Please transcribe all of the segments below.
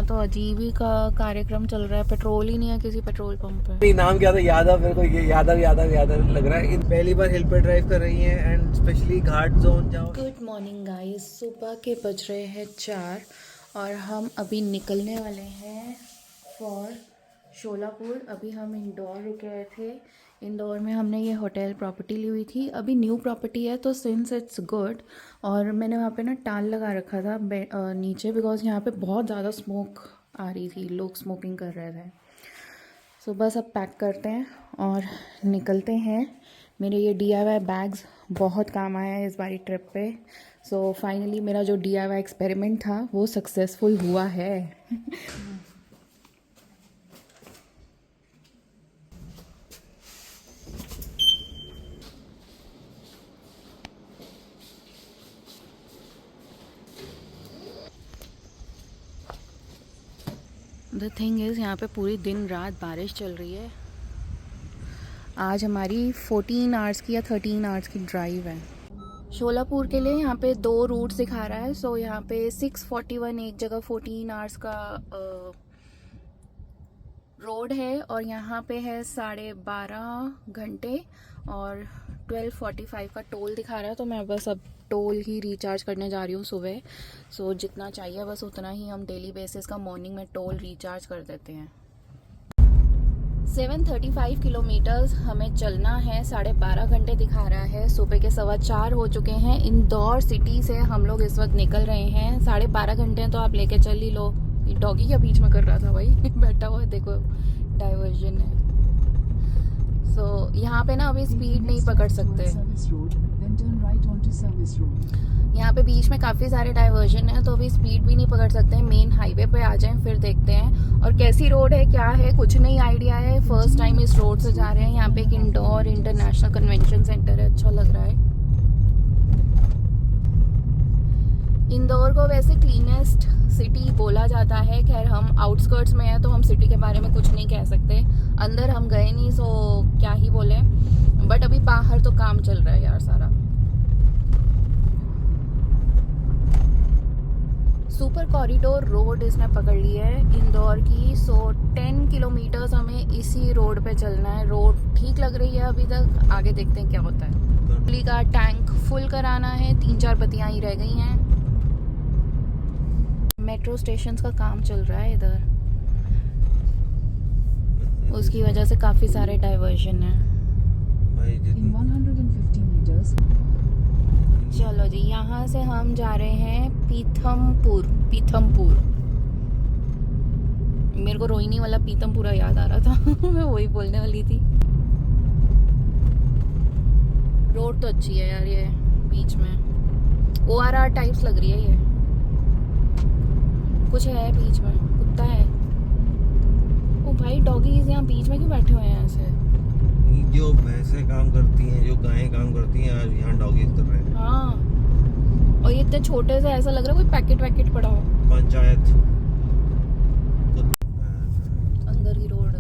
तो अजीब ही का कार्यक्रम चल रहा है। पेट्रोल ही नहीं है किसी पेट्रोल पंप पे। नाम क्या था? यादव। मेरे को ये यादव यादव यादव लग रहा है। पहली बार हिल पे ड्राइव कर रही है एंड स्पेशली घाट जोन जाओ। गुड मॉर्निंग गाइस, सुबह के बज रहे हैं 4 और हम अभी निकलने वाले हैं फॉर शोलापुर। अभी हम इंदौर रुके हुए थे। इंदौर में हमने ये होटल प्रॉपर्टी ली हुई थी। अभी न्यू प्रॉपर्टी है तो सिंस इट्स गुड। और मैंने वहाँ पे ना टाल लगा रखा था नीचे, बिकॉज यहाँ पे बहुत ज़्यादा स्मोक आ रही थी, लोग स्मोकिंग कर रहे थे। सो बस अब पैक करते हैं और निकलते हैं। मेरे ये DIY बैग्स बहुत काम आया है इस बारी ट्रिप पे। सो फाइनली मेरा जो DIY एक्सपेरिमेंट था वो सक्सेसफुल हुआ है। द थिंग इज़ यहाँ पे पूरी दिन रात बारिश चल रही है। आज हमारी 14 आवर्स की या 13 आवर्स की ड्राइव है। शोलापुर के लिए यहाँ पे 2 रूट्स दिखा रहा है। सो यहाँ पे 641 एक जगह 14 आवर्स का रोड है और यहाँ पे है 12.5 घंटे और 12:45 का टोल दिखा रहा है। तो मैं बस अब टोल ही रिचार्ज करने जा रही हूँ सुबह। सो जितना चाहिए बस उतना ही हम डेली बेसिस का मॉर्निंग में टोल रिचार्ज कर देते हैं। 735 किलोमीटर्स हमें चलना है। 12.5 घंटे दिखा रहा है। सुबह के 4:15 हो चुके हैं। इंदौर सिटी से हम लोग इस वक्त निकल रहे हैं। 12.5 घंटे तो आप लेके चल ही लो। ये डॉगी क्या बीच में कर रहा था भाई? बैठा हुआ है, देखो डाइवर्जन है। सो यहाँ पे ना अभी स्पीड नहीं पकड़ सकते। यहाँ पे बीच में काफ़ी सारे डाइवर्जन है तो अभी स्पीड भी नहीं पकड़ सकते। मेन हाईवे पे आ जाएं फिर देखते हैं। और कैसी रोड है क्या है कुछ नहीं आइडिया है। फर्स्ट टाइम इस रोड से जा रहे हैं। यहाँ पे एक इंदौर इंटरनेशनल कन्वेंशन सेंटर है, अच्छा लग रहा है। इंदौर को वैसे क्लीनेस्ट सिटी बोला जाता है। खैर हम आउटस्कर्ट्स में हैं तो हम सिटी के बारे में कुछ नहीं कह सकते। अंदर हम गए नहीं सो क्या ही बोले। बट अभी बाहर तो काम चल रहा है यार सारा। सुपर कॉरिडोर रोड इसने पकड़ ली है इंदौर की। सो 10 किलोमीटर्स हमें इसी रोड पे चलना है। रोड ठीक लग रही है अभी तक, आगे देखते हैं क्या होता है। बिजली का टैंक फुल कराना है, 3-4 बत्तियां ही रह गई हैं। मेट्रो स्टेशन का काम चल रहा है इधर, उसकी वजह से काफी सारे डाइवर्जन है। चलो जी, यहाँ से हम जा रहे हैं पीथमपुर। मेरे को रोहिणी वाला पीथमपुरा याद आ रहा था। मैं वही बोलने वाली थी। रोड तो अच्छी है यार, ये बीच में ORR टाइप्स लग रही है। ये कुछ है बीच में, कुत्ता है। ओ भाई, डॉगीज यहाँ बीच में क्यों बैठे हुए हैं ऐसे? जो भैंसें काम करती हैं, जो गायें काम करती हैं, आज यहाँ डॉगीज कर रहे हैं। हाँ, और ये इतने छोटे से ऐसा लग रहा है कोई पैकेट पड़ा हो। पंचायत अंदर की रोड।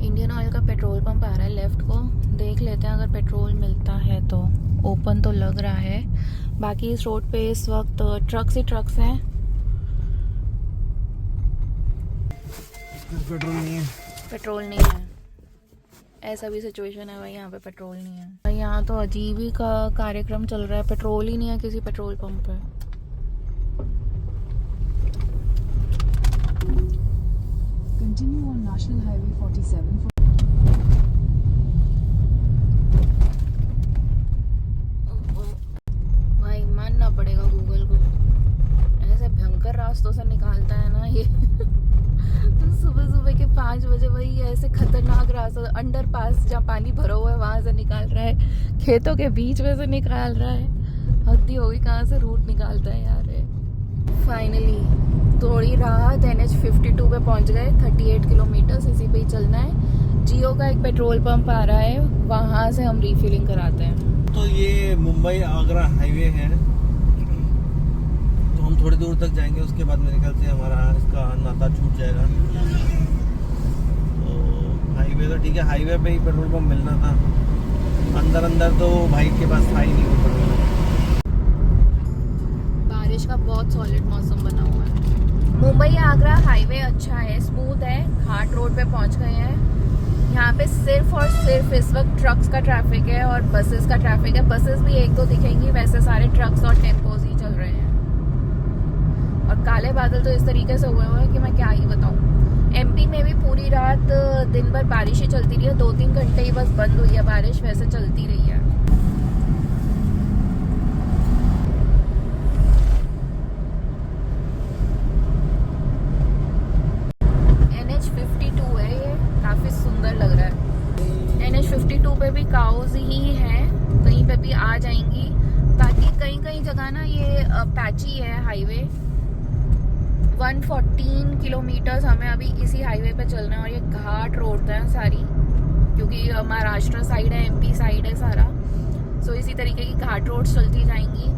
इंडियन ऑयल का पेट्रोल पंप आ रहा है लेफ्ट को। देख लेते हैं अगर पेट्रोल मिलता है तो। ओपन तो लग रहा है। बाकी इस रोड पे इस वक्त ट्रक्स ही ट्रक्स हैं। पेट्रोल नहीं है। ऐसा भी सिचुएशन है भाई, यहाँ पे पेट्रोल नहीं है भाई। यहाँ तो अजीब ही का कार्यक्रम चल रहा है। पेट्रोल ही नहीं है किसी पेट्रोल पंप पे। Continue on National Highway 47 भाई मानना पड़ेगा गूगल को, ऐसे भयंकर रास्तों से निकालता है ना ये। सुबह के 5 बजे भाई ऐसे खतरनाक रास्ता, अंडर पास जहाँ पानी भरा हुआ है वहां से निकाल रहा है, खेतों के बीच में से निकाल रहा है। हद्दी होगी, कहाँ से रूट निकालता है यार। फाइनली थोड़ी राहत, NH 52 पे पहुंच गए। 38 किलोमीटर इसी पे ही चलना है। जियो का एक पेट्रोल पंप आ रहा है, वहां से हम रिफिलिंग कराते हैं। तो ये मुंबई आगरा हाईवे है, तो हम थोड़ी दूर तक जाएंगे, उसके बाद मेरे ख्याल से हमारा इसका नाता छूट जाएगा। तो हाईवे तो ठीक है, हाईवे पे ही पेट्रोल पंप मिलना था। अंदर तो भाई के पास था ही नहीं वो पेट्रोल पंप। बारिश का बहुत सॉलिड मौसम बना हुआ है। मुंबई आगरा हाईवे अच्छा है, स्मूथ है। घाट रोड पे पहुंच गए हैं। यहाँ पे सिर्फ और सिर्फ इस वक्त ट्रक्स का ट्रैफिक है और बसेस का ट्रैफिक है। बसेस भी एक दो दिखेंगी, वैसे सारे ट्रक्स और टेम्पोज ही चल रहे हैं। और काले बादल तो इस तरीके से हुए हुए हैं कि मैं क्या ही बताऊँ। एमपी में भी पूरी रात दिन भर बारिश ही चलती रही है, 2-3 घंटे ही बस बंद हुई है बारिश, वैसे चलती रही है। NH52 है ये, काफी सुंदर लग रहा है। NH52 पे भी काउज ही हैं, कहीं पे भी आ जाएंगी। बाकी कहीं कहीं जगह ना ये पैची है हाईवे। 114 किलोमीटर्स हमें अभी इसी हाईवे पे चलना है और ये घाट रोड है सारी, क्योंकि महाराष्ट्र साइड है, MP साइड है सारा। सो इसी तरीके की घाट रोड चलती जाएंगी।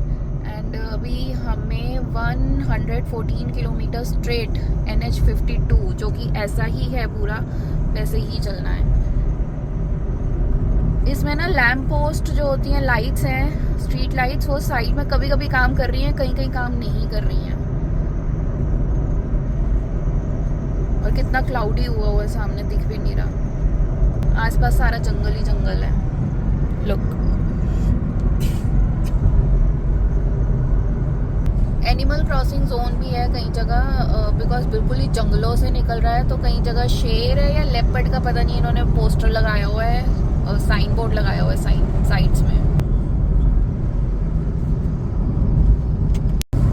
एंड अभी हमें 114 किलोमीटर स्ट्रेट NH52, जो कि ऐसा ही है पूरा, वैसे ही चलना है। इसमें ना लैम्प पोस्ट जो होती हैं, लाइट्स हैं, स्ट्रीट लाइट्स, वो साइड में कभी कभी काम कर रही हैं, कहीं कहीं काम नहीं कर रही हैं। और कितना क्लाउडी हुआ है, सामने दिख भी नहीं रहा। आसपास सारा जंगल ही जंगल है। लुक, एनिमल क्रॉसिंग जोन भी है कई जगह, बिकॉज बिल्कुल ही जंगलों से निकल रहा है। तो कई जगह शेर है या लेपर्ड का पता नहीं, इन्होंने पोस्टर लगाया हुआ है और साइन बोर्ड लगाया हुआ है साइड्स में।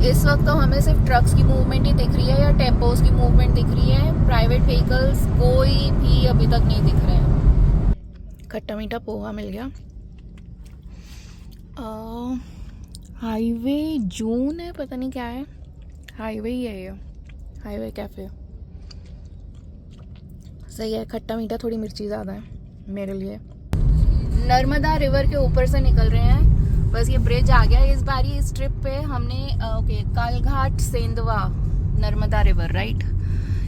इस वक्त तो हमें सिर्फ ट्रक्स की मूवमेंट ही दिख रही है या टेम्पोज की मूवमेंट दिख रही है। प्राइवेट व्हीकल्स कोई भी अभी तक नहीं दिख रहे हैं। खट्टा मीठा पोहा मिल गया। हाईवे जून है, पता नहीं क्या है, हाईवे ही है ये, हाईवे कैफे। सही है, खट्टा मीठा, थोड़ी मिर्ची ज़्यादा है मेरे लिए। नर्मदा रिवर के ऊपर से निकल रहे हैं, बस ये ब्रिज आ गया। इस बारी इस ट्रिप पे हमने कालघाट, सेंधवा, नर्मदा रिवर, राइट।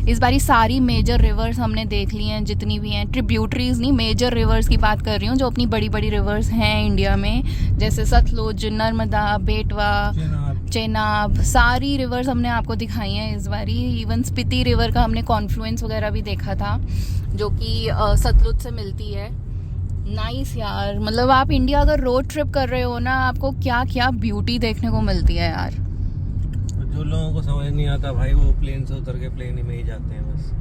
इस बारी सारी मेजर रिवर्स हमने देख ली हैं, जितनी भी हैं। ट्रिब्यूटरीज नहीं, मेजर रिवर्स की बात कर रही हूँ, जो अपनी बड़ी बड़ी रिवर्स हैं इंडिया में, जैसे सतलुज, नर्मदा, बेटवा, चेनाब, सारी रिवर्स हमने आपको दिखाई हैं इस बारी। इवन स्पीति रिवर का हमने कॉन्फ्लुएंस वगैरह भी देखा था, जो कि सतलुज से मिलती है। नाइस यार, मतलब आप इंडिया अगर रोड ट्रिप कर रहे हो ना, आपको क्या क्या ब्यूटी देखने को मिलती है यार। जो लोगों को समझ नहीं आता भाई, वो प्लेन से उतर के प्लेन में ही जाते हैं बस।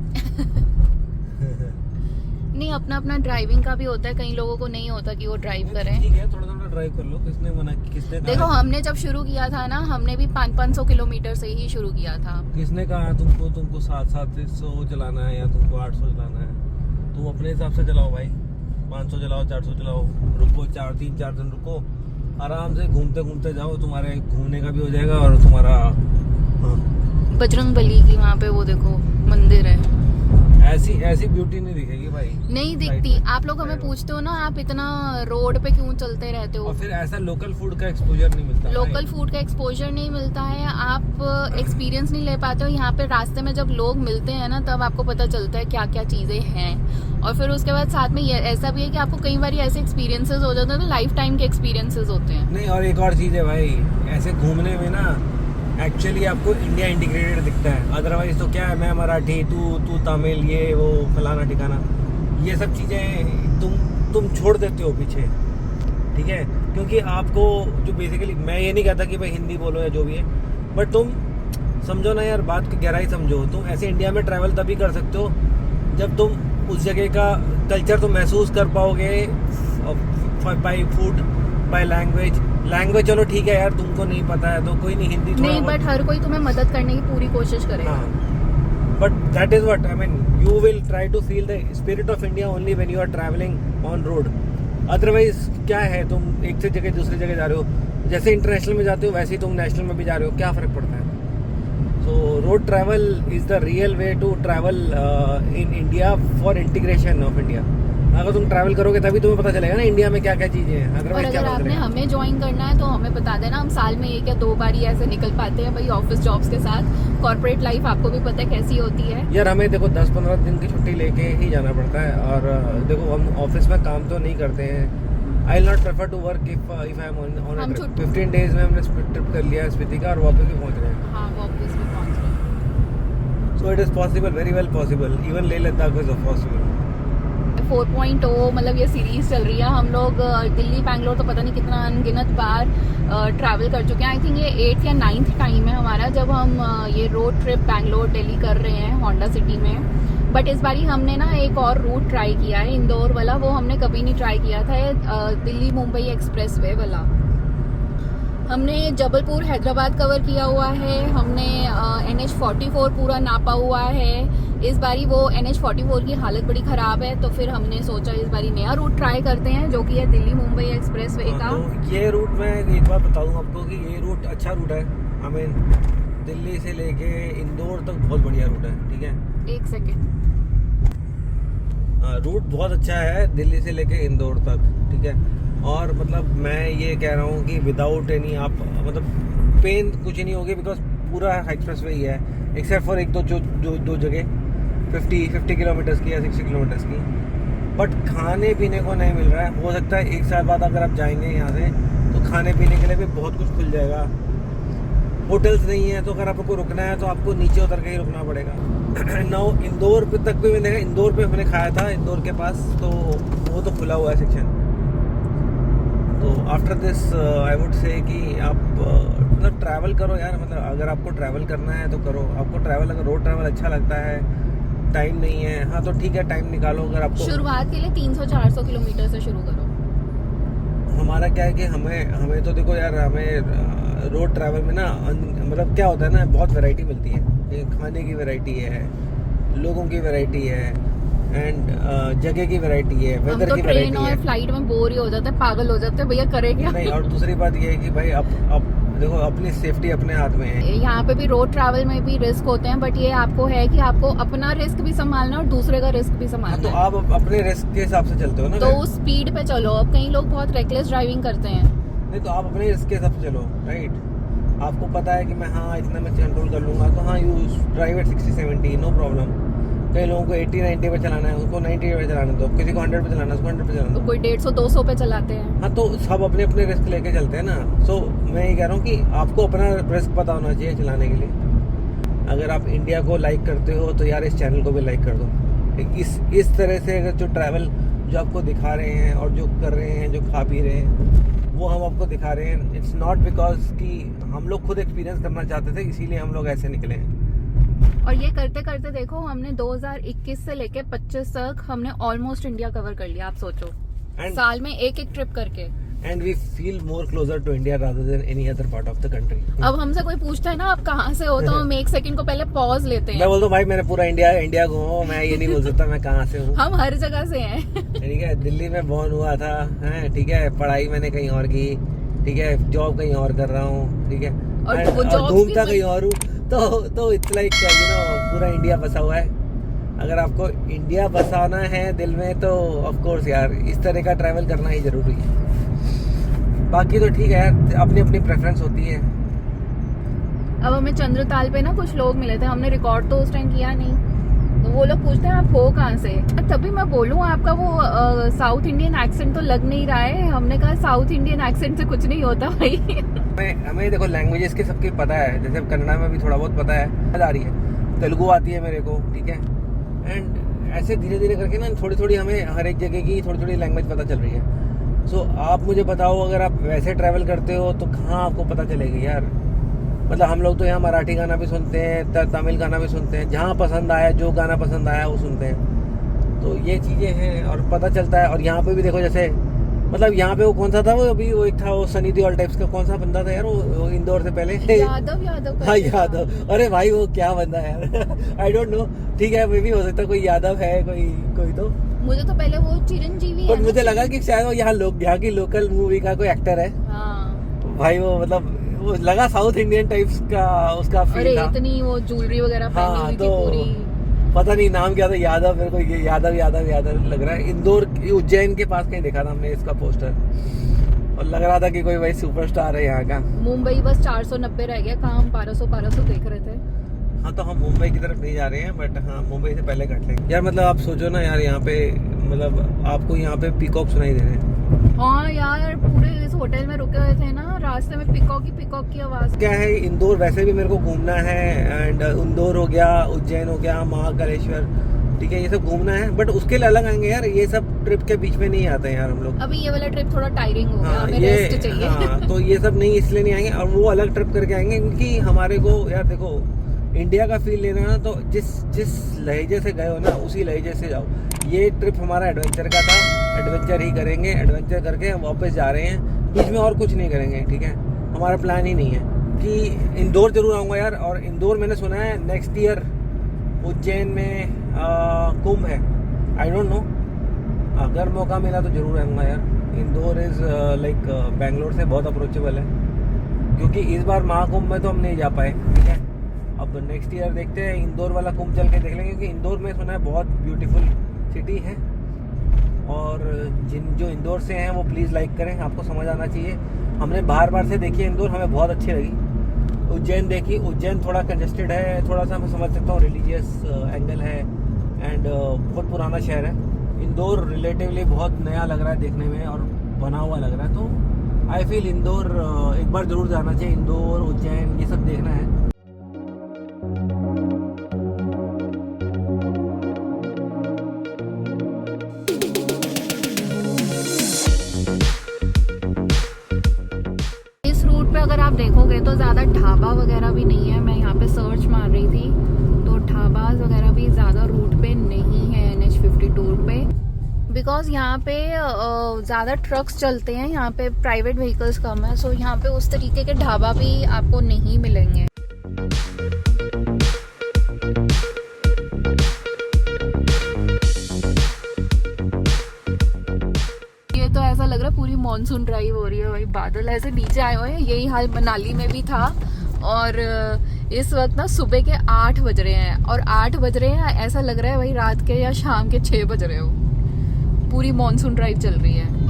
नहीं, अपना अपना ड्राइविंग का भी होता है, कई लोगों को नहीं होता कि वो ड्राइव करें। ठीक है, थोड़ा थोड़ा ड्राइव कर लो, किसने मना, किसने कहा? देखो, हमने जब शुरू किया था ना, हमने भी 500 किलोमीटर से ही शुरू किया था। किसने कहा तुमको 700 चलाना है या तुमको 800 चलाना है? तुम अपने हिसाब से चलाओ भाई, 500 चलाओ, 400 चलाओ, रुको 4 दिन रुको, आराम से घूमते घूमते जाओ, तुम्हारे घूमने का भी हो जाएगा और तुम्हारा। बजरंग बली की वहाँ पे वो देखो मंदिर है। ऐसी ब्यूटी नहीं दिखेगी भाई, नहीं दिखती। आप लोग हमें पूछते हो ना, आप इतना रोड पे क्यों चलते रहते हो, और फिर ऐसा लोकल फूड का एक्सपोजर नहीं मिलता। लोकल फूड का एक्सपोजर नहीं मिलता है, आप एक्सपीरियंस नहीं ले पाते हो। यहाँ पे रास्ते में जब लोग मिलते हैं ना, तब आपको पता चलता है क्या क्या चीजें हैं। और फिर उसके बाद साथ में ऐसा भी है कि आपको कई बार ऐसे एक्सपीरियंसेस हो जाते हैं, तो लाइफ टाइम के एक्सपीरियंसेस होते हैं। नहीं, और एक और चीज है भाई, ऐसे घूमने में ना एक्चुअली आपको इंडिया इंटीग्रेटेड दिखता है। अदरवाइज तो क्या है, मैं मराठी, तू तमिल, ये वो फलाना ठिकाना, ये सब चीजें तुम छोड़ देते हो पीछे, ठीक है। क्योंकि आपको जो बेसिकली, मैं ये नहीं कहता कि भाई हिंदी बोलो या जो भी है, बट तुम समझो ना यार, बात की गहराई समझो। तुम ऐसे इंडिया में ट्रैवल तभी कर सकते हो जब तुम उस जगह का कल्चर तो महसूस कर पाओगे, बाय फूड, बाय लैंग्वेज चलो ठीक है यार, तुमको नहीं पता है तो कोई नहीं, हिंदी नहीं, बट हर कोई तुम्हें मदद करने की पूरी कोशिश करेगा। But that is what I mean, you will try to feel the spirit of India only when you are travelling on road. Otherwise क्या है, तुम एक से जगह दूसरी जगह जा रहे हो, जैसे इंटरनेशनल में जाते हो वैसे ही तुम नेशनल में भी जा रहे हो, क्या फर्क पड़ता है। So road travel is the real way to travel in India for integration of India. अगर तुम ट्रैवल करोगे तभी तुम्हें पता चलेगा ना इंडिया में क्या क्या चीजें हैं। और अगर आपने हमें ज्वाइन करना है तो हमें बता देना, हम साल में 1 या 2 बार ही ऐसे निकल पाते हैं भाई, ऑफिस जॉब्स के साथ। कॉर्पोरेट लाइफ आपको भी पता है कैसी होती है यार। हमें देखो 10-15 दिन की छुट्टी लेके ही जाना पड़ता है, और देखो हम ऑफिस में काम तो नहीं करते हैं, I will not prefer to work if I am on a हम ट्रिप। छुट्टी- 15 डेज में हमने ट्रिप कर लिया स्पीति का और वापस भी पहुंच रहे हैं। हाँ वापस भी पहुँच रहे हैं। So it is possible, very well possible, even Leh Ladakh is possible. 4.0 मतलब ये सीरीज चल रही है। हम लोग दिल्ली बैंगलोर तो पता नहीं कितना अनगिनत बार ट्रैवल कर चुके हैं। आई थिंक ये 8th या 9th टाइम है हमारा जब हम ये रोड ट्रिप बैंगलोर दिल्ली कर रहे हैं होंडा सिटी में। बट इस बारी हमने ना एक और रूट ट्राई किया है, इंदौर वाला। वो हमने कभी नहीं ट्राई किया था, दिल्ली मुंबई एक्सप्रेसवे वाला। हमने जबलपुर हैदराबाद कवर किया हुआ है, हमने NH44 पूरा नापा हुआ है। इस बारी वो NH44 की हालत बड़ी ख़राब है, तो फिर हमने सोचा इस बारी नया रूट ट्राई करते हैं जो कि है दिल्ली मुंबई एक्सप्रेसवे का। तो ये रूट मैं एक बार बता दूं आपको कि ये रूट अच्छा रूट है। आई मीन दिल्ली से लेके इंदौर तक बहुत बढ़िया रूट है, ठीक है। एक सेकेंड, रूट बहुत अच्छा है दिल्ली से लेके इंदौर तक, ठीक है। और मतलब मैं ये कह रहा हूँ कि विदाउट एनी आप मतलब पेन कुछ नहीं होगी, बिकॉज पूरा एक्सप्रेस वे ही है एक्सेप्ट फॉर एक दो जगह 50 किलोमीटर्स की या 60 किलोमीटर्स की। बट खाने पीने को नहीं मिल रहा है। हो सकता है एक साल बाद अगर आप जाएंगे यहाँ से तो खाने पीने के लिए भी बहुत कुछ खुल जाएगा। होटल्स नहीं है, तो अगर आपको रुकना है तो आपको नीचे उतर के ही रुकना पड़ेगा। नाउ इंदौर पे तक भी मैंने देखा, इंदौर पे हमने खाया था इंदौर के पास, तो वो तो खुला हुआ है सेक्शन। तो after this I would say कि आप मतलब ट्रैवल करो यार। मतलब अगर आपको ट्रैवल करना है तो करो। आपको ट्रैवल अगर रोड ट्रैवल अच्छा लगता है, टाइम नहीं है, हाँ तो ठीक है टाइम निकालो। अगर आपको शुरुआत के लिए 300-400 किलोमीटर से शुरू करो। हमारा क्या है कि हमें तो देखो यार, हमें रोड ट्रैवल में ना मतलब क्या होता है ना, बहुत वैरायटी मिलती है। खाने की वैरायटी है, लोगों की वैरायटी है, एंड जगह की वैरायटी है, हम वेदर तो की ट्रेन वैरायटी और है। फ्लाइट में बोर ही हो जाते हैं, पागल हो जाते हैं, भैया करे क्या। नहीं, और दूसरी बात ये है कि भाई अब देखो अपनी सेफ्टी अपने हाथ में है। यहाँ पे भी रोड ट्रैवल में भी रिस्क होते हैं, बट ये आपको है कि आपको अपना रिस्क भी संभालना और दूसरे का रिस्क भी हाँ, संभालना तो है। आप अपने रिस्क के हिसाब से चलते हो ना। तो उस स्पीड पे चलो। अब कई लोग बहुत रेकलेस ड्राइविंग करते हैं। नहीं तो आप अपने रिस्क के हिसाब से चलो, राइट। आपको पता है कि मैं हाँ इतना मैं कंट्रोल कर लूंगा, तो हाँ you drive at 60-70 no problem. कई लोगों को 80-90 पे चलाना है, उनको 90 पे चलाना दो, किसी को 100 पे चलाना है, उसको 100 पे चलाना तो दो। कोई 150-200 पे चलाते हैं। हाँ तो सब अपने अपने रिस्क लेके चलते हैं ना। सो मैं ये कह रहा हूँ कि आपको अपना रिस्क पता होना चाहिए चलाने के लिए। अगर आप इंडिया को लाइक करते हो तो यार इस चैनल को भी लाइक कर दो। इस तरह से अगर जो ट्रैवल जो आपको दिखा रहे हैं और जो कर रहे हैं, जो खा पी रहे हैं, वो हम आपको दिखा रहे हैं। इट्स नॉट बिकॉज कि हम लोग खुद एक्सपीरियंस करना चाहते थे, इसीलिए हम लोग ऐसे निकले हैं। और ये करते करते देखो हमने 2021 से लेके 25 तक हमने ऑलमोस्ट इंडिया कवर कर लिया। आप सोचो, साल में एक ट्रिप करके। And we feel more closer to India rather than any other part of the country. अब हमसे कोई पूछता है ना आप कहाँ से हो, तो हम 1 सेकंड को पहले पॉज लेते मैं हैं। बोलता हूँ भाई मैंने पूरा इंडिया घूमा, मैं ये नहीं बोल सकता मैं कहाँ से हूँ। हम हर जगह से हैं। ठीक है, दिल्ली में बॉर्न हुआ था, हैं, ठीक है, पढ़ाई मैंने कहीं और की, ठीक है, जॉब कहीं और कर रहा हूँ, ठीक है, और वो और jobs घूमता भी कहीं और हूँ। तो इट्स लाइक पूरा इंडिया बसा हुआ है। अगर आपको इंडिया बसाना है दिल में तो ऑफ कोर्स यार इस तरह का ट्रैवल करना ही जरूरी है। बाकी तो ठीक है यार, अपनी अपनी प्रेफरेंस होती है। अब हमें चंद्रताल पे ना कुछ लोग मिले थे, हमने रिकॉर्ड तो उस टाइम किया नहीं, तो वो लोग पूछते हैं आप हो कहाँ से। तभी मैं बोलूँ आपका वो साउथ इंडियन एक्सेंट तो लग नहीं रहा है। हमने कहा साउथ इंडियन एक्सेंट से कुछ नहीं होता भाई। हमें देखो लैंग्वेजेस के सबके पता है, जैसे कन्नड़ा में भी थोड़ा बहुत पता है, आ रही है, तेलुगु आती है मेरे को, ठीक है। एंड ऐसे धीरे धीरे करके ना थोड़ी थोड़ी हमें हर एक जगह की थोड़ी थोड़ी लैंग्वेज पता चल रही है। सो आप मुझे बताओ, अगर आप वैसे ट्रैवल करते हो तो कहाँ आपको पता चलेगी यार। मतलब हम लोग तो यहाँ मराठी गाना भी सुनते हैं, तमिल गाना भी सुनते हैं, जहाँ पसंद आया, जो गाना पसंद आया वो सुनते हैं। तो ये चीज़ें हैं और पता चलता है। और यहाँ पे भी देखो, जैसे मतलब यहाँ पे वो कौन सा था, वो अभी वो एक था वो सनी देओल टाइप्स का, कौन सा बंदा था यार वो इंदौर से पहले, यादव हाँ यादव। अरे भाई वो क्या बंदा है यार। आई डोंट नो, ठीक है, मे भी हो सकता है कोई यादव है, कोई तो मुझे तो पहले वो चिरंजीवी पर है, मुझे लगा कि शायद वो यहाँ की लोकल मूवी का कोई एक्टर है। हाँ। भाई वो मतलब वो लगा साउथ इंडियन टाइप्स का उसका अरे फील था। इतनी वो ज्वेलरी वगैरह पहनी हाँ, हुई थी तो पूरी। पता नहीं नाम क्या था, यादव, मेरे को ये यादव लग रहा है। इंदौर उज्जैन के पास कहीं देखा था हमने इसका पोस्टर और लग रहा था कि कोई भाई सुपरस्टार है यहाँ का। मुंबई बस 490 रह गया, कहाँ हम 1200 देख रहे थे। हाँ तो हम मुंबई की तरफ नहीं जा रहे हैं, बट हाँ मुंबई से पहले कट लेंगे यार। मतलब आप सोचो ना यार, यहाँ पे मतलब आपको यहाँ पे पीकॉक सुनाई दे रहे हैं, हाँ यार, पूरे इस होटल में रुके हुए थे ना, रास्ते में पिकॉक की आवाज। क्या है, इंदौर वैसे भी मेरे को घूमना है, एंड इंदौर हो गया, उज्जैन हो गया, महाकालेश्वर, ठीक है, ये सब घूमना है, बट उसके लिए अलग आएंगे यार, ये सब ट्रिप के बीच में नहीं आते हैं यार हम लोग। अभी ये वाला ट्रिप थोड़ा टायरिंग हो गया, हाँ, हमें ये रेस्ट चाहिए। हाँ, तो ये सब नहीं, इसलिए नहीं आएंगे, और वो अलग ट्रिप करके आएंगे, क्योंकि हमारे को यार देखो, इंडिया का फील लेना है ना, तो जिस लहजे से गए हो ना, उसी लहजे से जाओ। ये ट्रिप हमारा एडवेंचर का था, एडवेंचर ही करेंगे, एडवेंचर करके हम वापस जा रहे हैं, बीच में और कुछ नहीं करेंगे, ठीक है। हमारा प्लान ही नहीं है कि इंदौर जरूर आऊँगा यार, और इंदौर मैंने सुना है नेक्स्ट ईयर उज्जैन में कुंभ है, आई डोंट नो, अगर मौका मिला तो जरूर आऊँगा यार। इंदौर इज़ लाइक बेंगलोर से बहुत अप्रोचेबल है, क्योंकि इस बार महाकुंभ में तो हम नहीं जा पाए, ठीक है। अब नेक्स्ट ईयर देखते हैं, इंदौर वाला कुंभ चल के देख लेंगे, क्योंकि इंदौर में सुना है बहुत ब्यूटीफुल सिटी है, और जो इंदौर से हैं वो प्लीज़ लाइक करें, आपको समझ आना चाहिए। हमने बार से देखी है इंदौर, हमें बहुत अच्छी लगी। उज्जैन देखी, उज्जैन थोड़ा कंजेस्टेड है, थोड़ा सा मैं समझ सकता हूँ, रिलीजियस एंगल है, एंड बहुत पुराना शहर है। इंदौर रिलेटिवली बहुत नया लग रहा है देखने में, और बना हुआ लग रहा है, तो आई फील इंदौर एक बार ज़रूर जाना चाहिए। इंदौर, उज्जैन, ये सब देखना है। अगर आप देखोगे तो ज़्यादा ढाबा वगैरह भी नहीं है। मैं यहाँ पे सर्च मार रही थी तो ढाबा वगैरह भी ज़्यादा रूट पे नहीं है NH52 पे, बिकॉज यहाँ पे ज़्यादा ट्रक्स चलते हैं, यहाँ पे प्राइवेट व्हीकल्स कम है, सो यहाँ पे उस तरीके के ढाबा भी आपको नहीं मिलेंगे। तो ऐसा लग रहा है पूरी मानसून ड्राइव हो रही है भाई, बादल ऐसे नीचे आए हुए हैं। यही हाल मनाली में भी था, और इस वक्त ना सुबह के 8 बज रहे हैं, और 8 बज रहे हैं ऐसा लग रहा है भाई रात के या शाम के 6 बज रहे हो। पूरी मानसून ड्राइव चल रही है।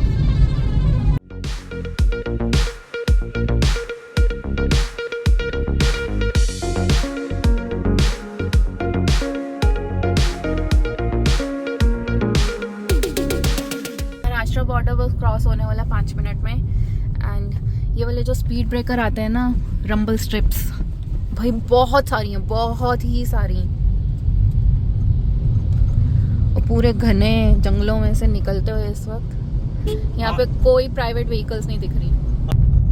बॉर्डर बस क्रॉस होने वाला 5 मिनट में, एंड ये वाले जो स्पीड ब्रेकर आते हैं ना, रंबल स्ट्रिप्स, भाई बहुत सारी हैं, बहुत ही सारी, और पूरे घने जंगलों में से निकलते हुए इस वक्त यहाँ पे कोई प्राइवेट व्हीकल्स नहीं दिख रही।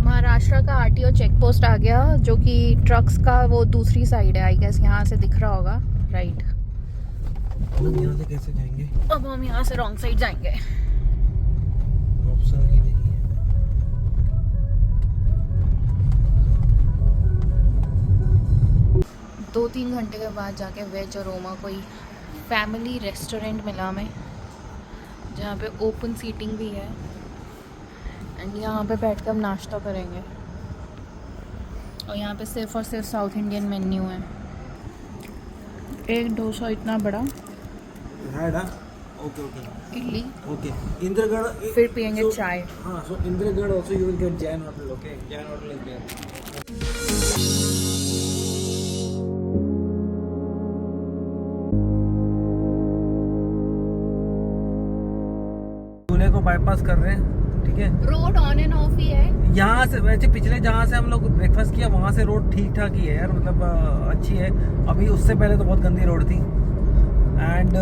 महाराष्ट्र का RTO चेक पोस्ट आ गया, जो कि ट्रक्स का वो दूसरी साइड है, आई गेस यहाँ से दिख रहा होगा, राइट। हम यहाँ से कैसे जाएंगे? अब हम यहाँ से रॉन्ग साइड जाएंगे, ऑप्शन ही नहीं है। 2-3 घंटे के बाद जाके वेज अरोमा कोई फैमिली रेस्टोरेंट मिला हमें, जहाँ पे ओपन सीटिंग भी है, एंड यहाँ पे बैठ कर हम नाश्ता करेंगे। और यहाँ पे सिर्फ और सिर्फ साउथ इंडियन मेन्यू है। एक डोसा इतना बड़ा, ओके इडली, ओके। इंद्रगढ़, फिर पियेंगे चाय। हाँ, सो Indragarh also you will get Jain hotel, okay? Jain hotel is there. Pune को बाईपास कर रहे हैं, ठीक है। रोड ऑन एंड ऑफ ही है यहाँ से, वैसे पिछले जहाँ से हम लोग ब्रेकफास्ट किया वहाँ से रोड ठीक ठाक ही है यार, मतलब अच्छी है। अभी उससे पहले तो बहुत गंदी रोड थी। एंड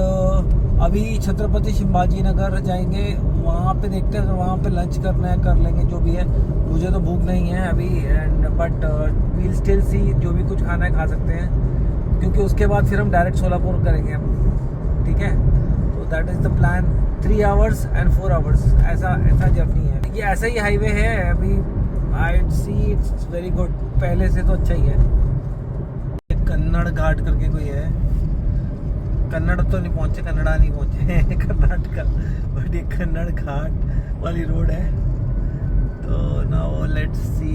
अभी छत्रपति शिवाजी नगर जाएंगे, वहाँ पे देखते हैं, अगर वहाँ पे लंच करना है कर लेंगे, जो भी है। मुझे तो भूख नहीं है अभी, and but we'll still see, जो भी कुछ खाना है खा सकते हैं, क्योंकि उसके बाद फिर हम डायरेक्ट सोलापुर करेंगे हम, ठीक है। तो that is the plan, 3 hours and 4 hours, ऐसा जर्नी है। ये ऐसा ही हाईवे है अभी, आई सी इट्स वेरी गुड, पहले से तो अच्छा ही है। कन्नड़ घाट करके कोई है, कन्नड़ तो नहीं पहुंचे, कन्नड़ा नहीं पहुंचे कर्नाटका, बट ये कन्नड़ घाट वाली रोड है। तो नाउ लेट्स सी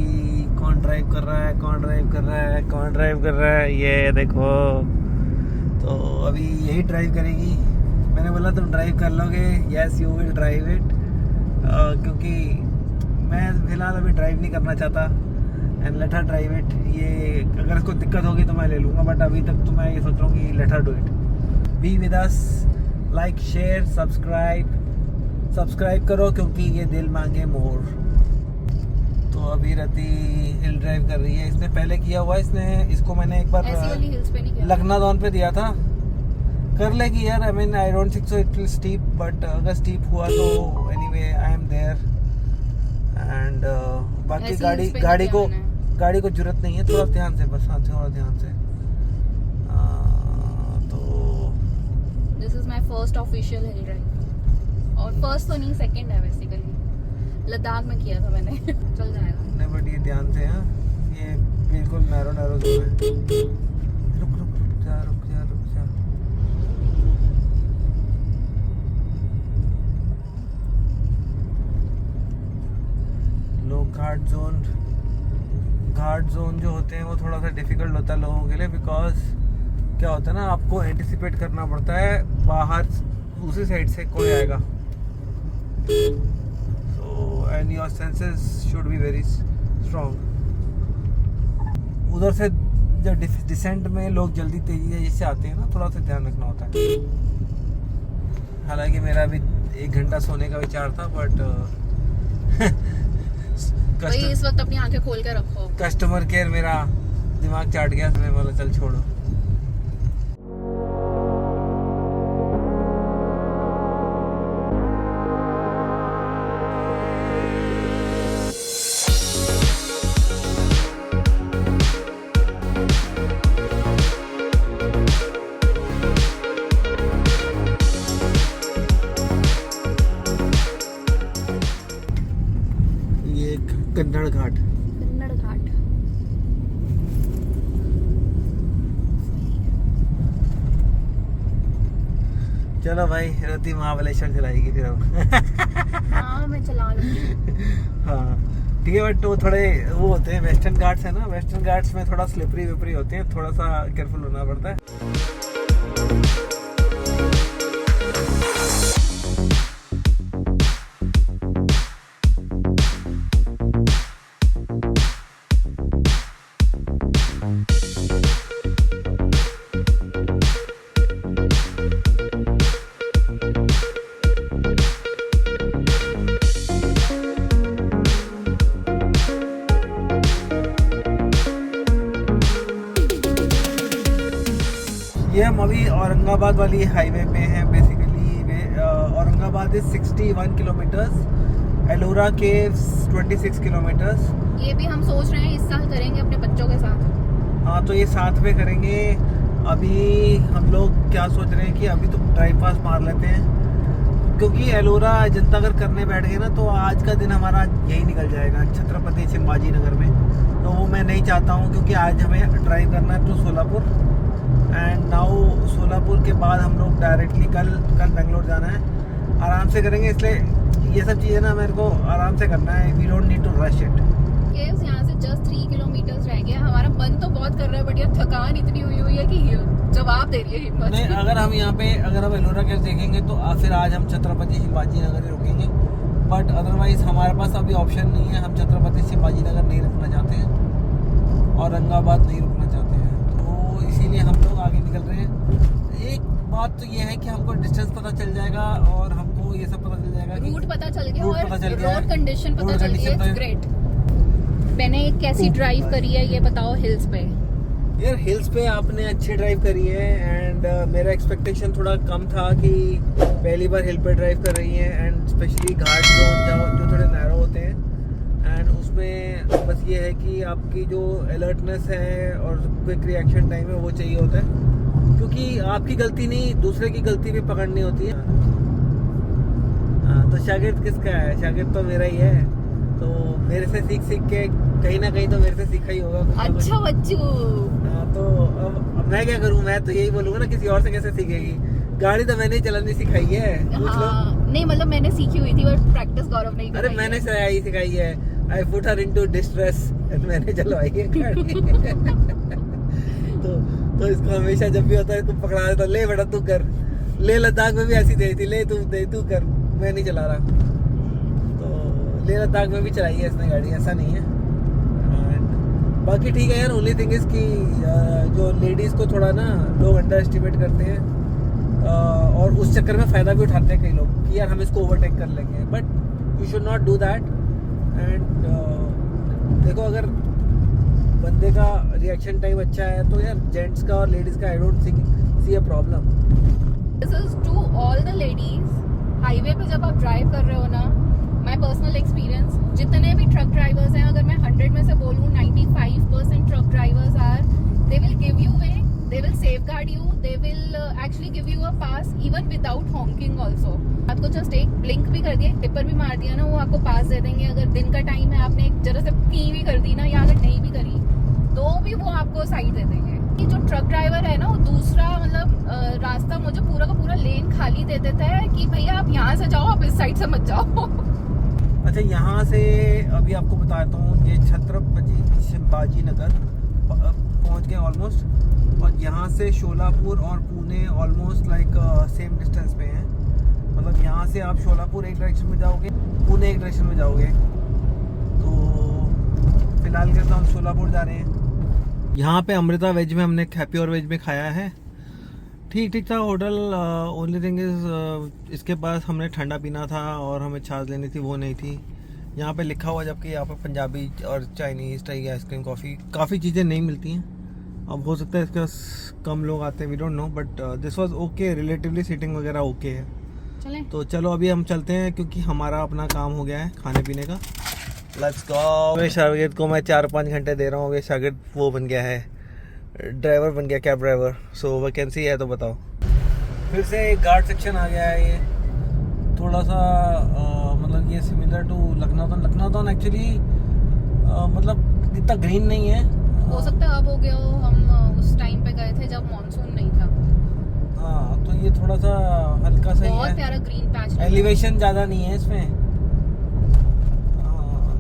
कौन ड्राइव कर रहा है, कौन ड्राइव कर रहा है, ये देखो। तो अभी यही ड्राइव करेगी। मैंने बोला तुम ड्राइव कर लोगे, yes you will drive it, क्योंकि मैं फिलहाल अभी ड्राइव नहीं करना चाहता, and let her drive it. ये अगर इसको दिक्कत होगी तो मैं ले लूँगा, बट अभी तक तो मैं ये सोच रहा हूँ कि let her do it. Be with us, like, share, subscribe, subscribe करो क्योंकि ये दिल मांगे मोर। तो अभी रति हिल ड्राइव कर रही है, इसने पहले किया हुआ, इसको मैंने एक बार ऐसी वाली हिल्स पे नहीं किया। लखनादौन पे दिया था। कर लेगी यार, I mean I don't think so it will steep, but अगर स्टीप हुआ तो anyway I am there. And बाकी ऐसी गाड़ी हिल्स पे गाड़ी नहीं को किया मैंने। गाड़ी को जरूरत नहीं है, थोड़ा ध्यान से बस, हाँ थोड़ा ध्यान से। तो this is my first official hill drive, और फर्स्ट तो नहीं, सेकंड है बेसिकली। लद्दाख में किया था मैंने। चल जाएगा। नहीं बट ये ध्यान से, हाँ ये बिल्कुल नैरो नैरो जोन है। रुक रुक रुक जा, रुक जा, रुक जा। लोग घाट जोन जो होते हैं वो थोड़ा सा डिफिकल्ट होता है लोगों के लिए, बिकॉज क्या होता है ना, आपको एंटिसिपेट करना पड़ता है बाहर दूसरी साइड से कोई आएगा, so and your senses should be very strong। उधर से जब डिसेंट में लोग जल्दी तेजी से आते हैं ना, थोड़ा सा ध्यान रखना होता है। हालांकि मेरा भी 1 घंटा सोने का विचार था, बट भाई इस वक्त अपनी आंखें खोल के रखो। कस्टमर केयर मेरा दिमाग चाट गया, तो मैं बोला चल छोड़ो। ये कन्नड़ घाट। कन्नड़ घाट। चलो भाई, रति महाबलेश्वर चलाएगी फिर अब। हाँ मैं चला लूंगी। हाँ ठीक है, बट वो थोड़े वो होते हैं वेस्टर्न घाट्स है ना, वेस्टर्न घाट्स में थोड़ा स्लिपरी विपरी होते हैं, थोड़ा सा केयरफुल होना पड़ता है। ये हम अभी औरंगाबाद वाली हाईवे पे हैं। Basically Aurangabad is 61 kilometres, Ellora caves 26 kilometres. ये भी हम सोच रहे हैं इस साल करेंगे अपने बच्चों के साथ। हाँ तो ये साथ में करेंगे। अभी हम लोग क्या सोच रहे हैं कि अभी तो ड्राइव पास मार लेते हैं, क्योंकि एलोरा जनता अगर करने बैठ गए ना तो आज का दिन हमारा यही निकल जाएगा छत्रपति शिवाजी नगर में। तो वो मैं नहीं चाहता हूँ, क्योंकि आज हमें ड्राइव करना है to Solapur, and now Solapur के बाद हम लोग डायरेक्टली कल बेंगलोर जाना है। आराम से करेंगे, इसलिए ये सब चीज़ें ना मेरे को आराम से करना है। We don't need to rush it. Caves यहाँ से जस्ट 3 किलोमीटर रह गया। हमारा मन तो बहुत कर रहा है, बट यार थकान इतनी हुई है कि जवाब दे रही है हिम्मत। नहीं, अगर हम यहाँ पे अगर हम एलोरा केव्स देखेंगे तो फिर आज हम छत्रपति शिवाजी नगर ही रुकेंगे, बट अदरवाइज हमारे पास अभी ऑप्शन नहीं है। हम छत्रपति शिवाजी नगर नहीं रुकना चाहते हैं, औरंगाबाद नहीं रुकना चाहते हैं, तो इसीलिए हम लोग आगे निकल रहे हैं। एक बात तो ये है कि हमको डिस्टेंस पता चल जाएगा और हमको ये सब पता चल जाएगा, रूट पता चल गया रूट और पता चल गया, रोड कंडीशन पता चल गई है। ग्रेट। मैंने कैसी ड्राइव करी है ये बताओ हिल्स पे। यार हिल्स पे आपने अच्छी ड्राइव करी है, एंड मेरा एक्सपेक्टेशन थोड़ा कम था कि पहली बार हिल पे ड्राइव कर रही है, एंड स्पेशली घाट जो थोड़े नैरो होते हैं, एंड उसमें बस ये है कि आपकी जो अलर्टनेस है और क्विक रिएक्शन टाइम है वो चाहिए होता है, क्योंकि आपकी गलती नहीं दूसरे की गलती भी पकड़नी होती है। हाँ तो शागिर्द किसका है? शागिर्द तो मेरा ही है, तो मेरे से सीख के कहीं ना कहीं तो मेरे से सीखा ही होगा। अच्छा बच्चू। तो अब मैं क्या करूं? मैं तो यही बोलूंगा ना, किसी और से कैसे सीखेगी? गाड़ी तो मैंने चलानी सिखाई है। हाँ, नहीं मतलब मैंने सीखी हुई थी, बट प्रैक्टिस गौरव नहीं अरे मैंने सिखाई है। I put her into distress, मैंने चलवाई है गाड़ी। तो इसको हमेशा जब भी होता है इसको पकड़ा देता, ले बेटा तू कर। ले लद्दाख में भी ऐसी दे थी, ले तू कर, मैं नहीं चला रहा। तो ले लद्दाख में भी चलाई है इसने गाड़ी, ऐसा नहीं है। बाकी ठीक है यार। ओनली थिंग इज कि जो लेडीज़ को थोड़ा ना लोग अंडर एस्टिमेट करते हैं, और उस चक्कर में फ़ायदा भी उठाते हैं कई लोग कि यार हम इसको ओवरटेक कर लेंगे, but you should not do that. And देखो, अगर बंदे का रिएक्शन टाइम अच्छा है तो यार जेंट्स का और लेडीज़ का I don't see a problem. This is to all the ladies. Highway पे जब आप ड्राइव कर रहे हो ना, माय पर्सनल एक्सपीरियंस, जितने भी ट्रक ड्राइवर्स हैं, अगर मैं 100 में से बोलूँ 95% truck drivers are, they will give you way, they will safeguard you, they will actually give you a pass even without honking also। आपको जस्ट एक ब्लिंक भी कर दिया, टिपर भी मार दिया ना, वो आपको पास दे देंगे। अगर दिन का टाइम है, आपने एक जरा से की भी कर दी ना, या अगर नहीं भी करी तो भी वो आपको साइड दे देंगे। कि जो ट्रक ड्राइवर है ना, वो दूसरा मतलब रास्ता मुझे पूरा का पूरा लेन खाली दे देता है कि भैया आप यहाँ से जाओ, आप इस साइड से मत जाओ। अच्छा, यहाँ से अभी आपको बताता हूँ, ये छत्रपति शिवाजी नगर पहुँच गए ऑलमोस्ट, और यहाँ से शोलापुर और Pune almost like same distance पे हैं। मतलब यहाँ से आप शोलापुर एक डायरेक्शन में जाओगे, पुणे एक डायरेक्शन में जाओगे। तो फिलहाल के तो हम शोलापुर जा रहे हैं। यहाँ पे अमृता वेज में हमने हैप्पी और वेज में खाया है, ठीक था होटल। ओनली थिंग इज़ इसके पास हमने ठंडा पीना था और हमें छाछ लेनी थी, वो नहीं थी। यहाँ पे लिखा हुआ, जबकि यहाँ पे पंजाबी और चाइनीज़ टाइप आइसक्रीम कॉफ़ी काफ़ी चीज़ें नहीं मिलती हैं। अब हो सकता है इसके पास कम लोग आते हैं, we don't know, but this was okay, relatively seating वगैरह ओके है। चलें। तो चलो अभी हम चलते हैं, क्योंकि हमारा अपना काम हो गया है खाने पीने का। Let's go. शागिर्द को मैं 4-5 घंटे दे रहा हूँ, शागिर्द वो बन गया है, ड्राइवर बन गया, कैब ड्राइवर। सो वैकेंसी है तो बताओ। फिर से एक गार्ड सेक्शन आ गया है। ये थोड़ा सा मतलब ये similar to Lucknow town actually, मतलब इतना ग्रीन नहीं है। हो सकता है अब हो गया हो, हम उस टाइम पे गए थे जब मॉनसून नहीं था। हाँ, तो ये थोड़ा सा हल्का सा ही बहुत है, प्यारा ग्रीन पैच, एलिवेशन ज़्यादा नहीं है इसमें।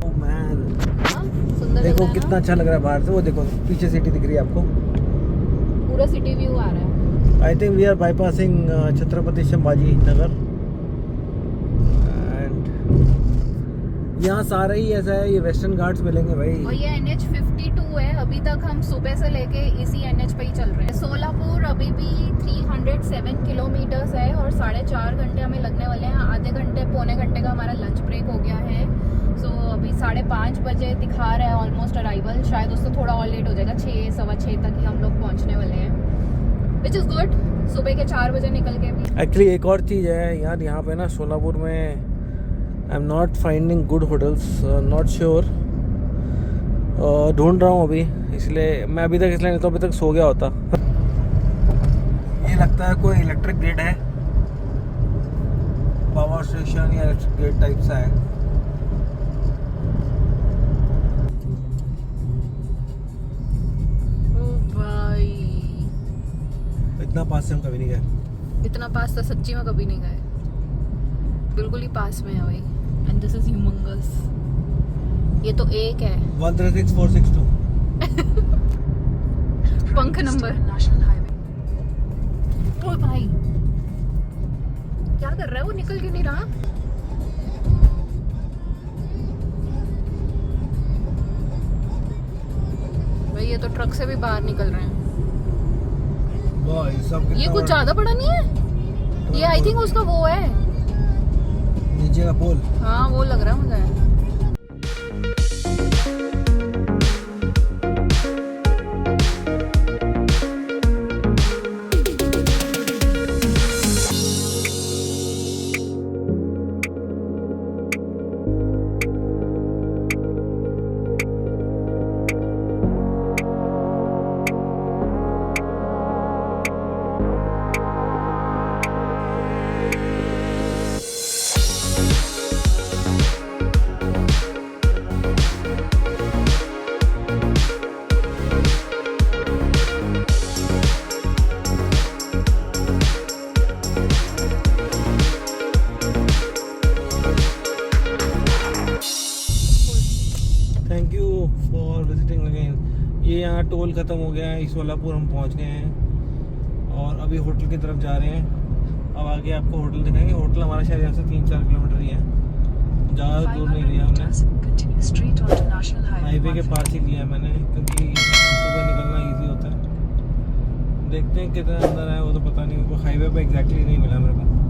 ओह मैन, सुंदर देखो कितना अच्छा लग रहा है बाहर से। वो देखो पीछे सिटी दिख रही है आपको, पूरा सिटी व्यू आ रहा है। I think we are bypassing Chhatrapati Shivaji Nagar. यहाँ सारा ही ऐसा है, ये वेस्टर्न घाट्स मिलेंगे भाई। और ये NH 52 है। अभी तक हम सुबह से लेके इसी NH पे ही चल रहे हैं। सोलापुर अभी भी 307 किलोमीटर्स है और 4.5 घंटे हमें लगने वाले हैं। आधे घंटे पौने घंटे का हमारा लंच ब्रेक हो गया है। सो अभी 5:30 बजे दिखा रहा है ऑलमोस्ट अराइवल। शायद उससे थोड़ा और लेट हो जाएगा, 6 सवा 6 तक ही हम लोग पहुँचने वाले हैं, विच इज़ गुड। सुबह के 4 बजे निकल के भी। एक्चुअली एक और चीज़ है यार, यहाँ पे ना सोलापुर में I am not finding good hotels, not sure. ढूंढ रहा हूँ अभी, इसलिए मैं अभी तक इसलिए नहीं तो अभी तक सो गया होता। ये लगता है कोई इलेक्ट्रिक ग्रिड है, पावर स्टेशन या इलेक्ट्रिक ग्रिड टाइप सा है। ओ भाई, इतना पास से हम कभी नहीं गए। इतना पास तो सच्ची में कभी नहीं गए, बिल्कुल ही पास में है भाई। And this is humongous. ये तो एक है 136462 पंख नंबर। National Highway। ओ भाई, क्या कर रहा है वो, निकल क्यों नहीं रहा? भाई ये तो ट्रक से भी बाहर निकल रहे हैं। भाई सब ये कुछ ज्यादा बड़ा नहीं है, ये आई थिंक उसका वो है, नीचे का पोल। हाँ वो लग रहा है मुझे। Thank you for visiting again. ये यहाँ टोल ख़त्म हो गया है, सोलापुर हम पहुँच गए हैं और अभी होटल की तरफ जा रहे हैं। अब आगे आपको होटल दिखाएंगे। होटल हमारा शायद यहाँ से 3-4 किलोमीटर ही है, ज़्यादा दूर नहीं लिया हमने, हाईवे के पास ही लिया मैंने, क्योंकि सुबह निकलना ईजी होता है। देखते हैं कितना अंदर है, वो तो पता नहीं, वो हाईवे पे एग्जैक्टली नहीं मिला मेरे को।